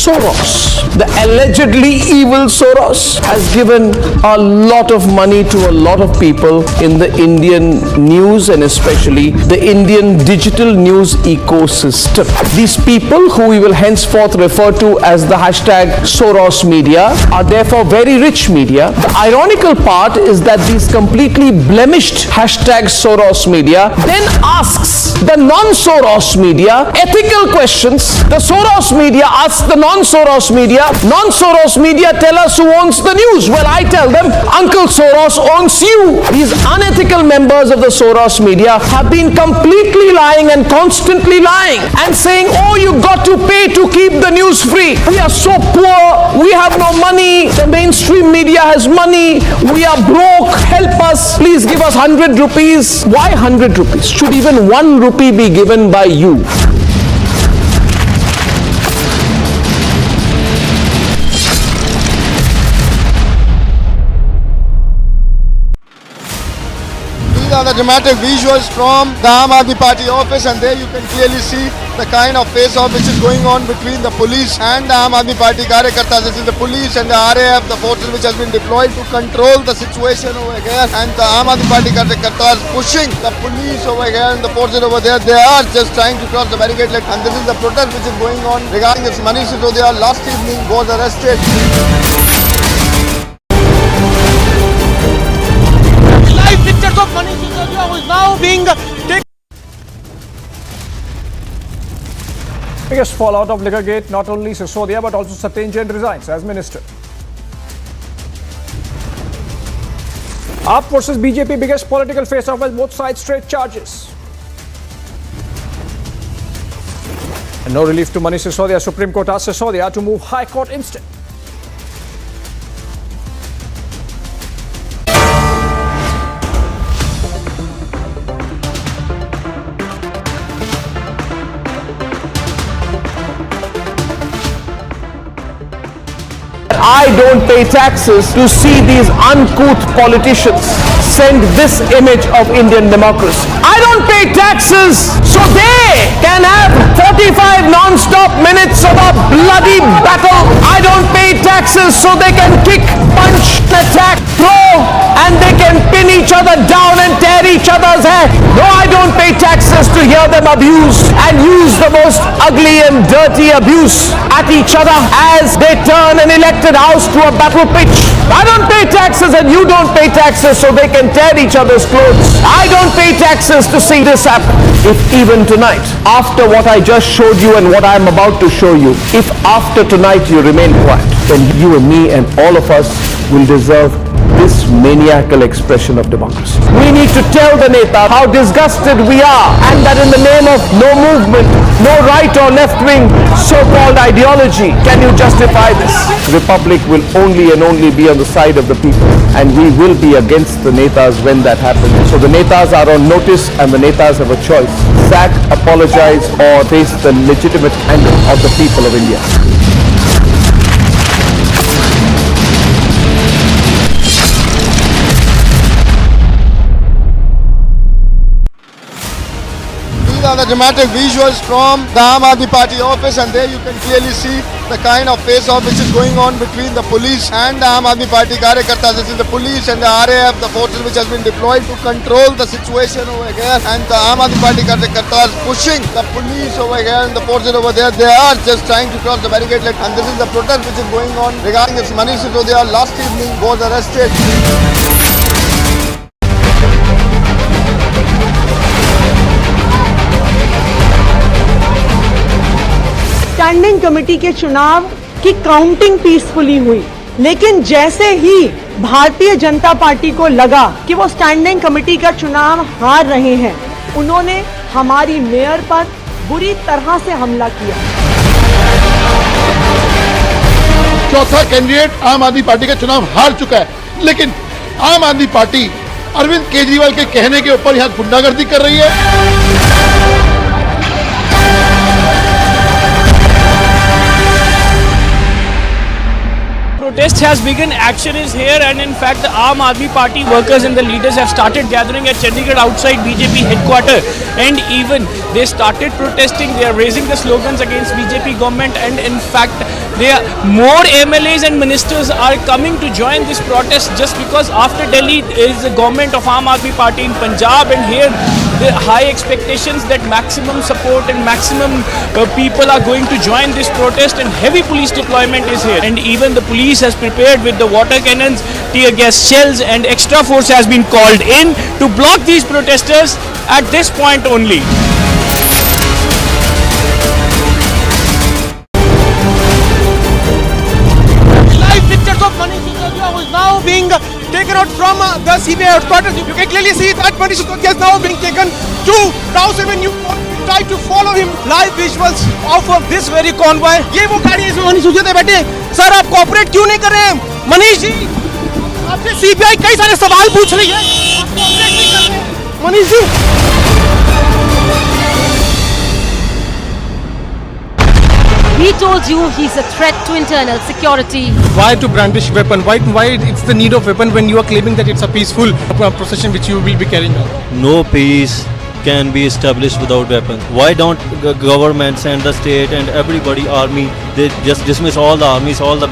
Soros, the allegedly evil Soros, has given a lot of money to a lot of people in the Indian news and especially the Indian digital news ecosystem. These people, who we will henceforth refer to as the hashtag Soros media, are therefore very rich media. The ironical part is that these completely blemished hashtag Soros media then asks the non-Soros media ethical questions. The Soros media asks the non-Soros media, non-Soros media tell us who owns the news. Well, I tell them, Uncle Soros owns you. These unethical members of the Soros media have been completely lying and constantly lying and saying, oh, you got to pay to keep the news free. We are so poor, we have no money, the mainstream media has money, we are broke, help us, please give us 100 rupees. Why 100 rupees? Should even 1 rupee be given by you? These are the dramatic visuals from the Aam Aadmi Party office, and there you can clearly see the kind of face-off which is going on between the police and the Aam Aadmi Party Karyakartas. This is the police and the RAF, the forces which has been deployed to control the situation over here, and the Aam Aadmi Party Karyakartas pushing the police over here and the forces over there. They are just trying to cross the barricade, and this is the protest which is going on regarding this Manish Sisodia last evening was arrested. Live pictures of Manish Sisodia, who is now being taken. Biggest fallout of Liquorgate, not only Sisodia but also Satyendar Jain resigns as minister. AAP versus BJP, biggest political face-off as both sides straight charges. And no relief to Manish Sisodia. Supreme Court asked Sisodia to move High Court instead. I don't pay taxes to see these uncouth politicians send this image of Indian democracy. I don't pay taxes so they can have 45 non-stop minutes of a bloody battle. I don't pay taxes so they can kick, punch, attack, throw, and they can pin each other down and tear each other's hair. No, I don't pay taxes to hear them abuse and use the most ugly and dirty abuse at each other as they turn an elected house to a battle pitch. I don't pay taxes and you don't pay taxes so they can tear each other's clothes. I don't pay taxes to see this happen. If even tonight, after what I just showed you and what I am about to show you, if after tonight you remain quiet, then you and me and all of us will deserve this maniacal expression of democracy. We need to tell the Neta how disgusted we are and that in the name of no movement, no right or left wing so-called ideology can you justify this. Republic will only and only be on the side of the people and we will be against the Netas when that happens. So the Netas are on notice and the Netas have a choice. Sack, apologize or face the legitimate anger of the people of India. These are the dramatic visuals from the Aam Aadmi Party office, and there you can clearly see the kind of face-off which is going on between the police and the Aam Aadmi Party karyakartas. This is the police and the RAF, the forces which has been deployed to control the situation over here, and the Aam Aadmi Party karyakartas pushing the police over here and the forces over there. They are just trying to cross the barricade, and this is the protest which is going on regarding this Manish Sisodia last evening was arrested. Standing committee के चुनाव की counting peacefully हुई, लेकिन जैसे ही Bharatiya Janata party को लगा कि वो स्टैंडिंग कमेटी का चुनाव हार रहे हैं, उन्होंने हमारी मेयर पर बुरी तरह से हमला किया। चौथा कैंडिडेट आम आदमी पार्टी का चुनाव हार चुका है, लेकिन आम आदमी पार्टी अरविंद केजरीवाल के कहने के ऊपर यहाँ गुंडागर्दी कर रही है। Protest has begun, action is here, and in fact the Aam Aadmi Party workers and the leaders have started gathering at Chandigarh outside BJP headquarters, and even they started protesting. They are raising the slogans against BJP government, and in fact more MLAs and ministers are coming to join this protest just because after Delhi is the government of Aam Aadmi Party in Punjab, and here the high expectations that maximum support and maximum people are going to join this protest, and heavy police deployment is here, and even the police has prepared with the water cannons, tear gas shells, and extra force has been called in to block these protesters at this point only. Live pictures of Manish Sisodia, who is now being taken out from the CBI headquarters. You can clearly see that Manish Sisodia is now being taken to Rouse Avenue. Try to follow him. Live visuals of this very convoy. ये वो गाड़ी है इसमें मनीष सिसोदिया बैठे। Sir आप cooperate क्यों नहीं कर रहे हैं? मनीष जी, आपसे सीबीआई कई सारे सवाल पूछ रही है, आप कोऑपरेट नहीं कर रहे हैं। Manish ji, He told you he's a threat to internal security. Why to brandish weapon? Why it's the need of weapon when you are claiming that it's a peaceful procession which you will be carrying out? No peace can be established without weapons. Why don't governments and the state and everybody, army, they just dismiss all the armies, all the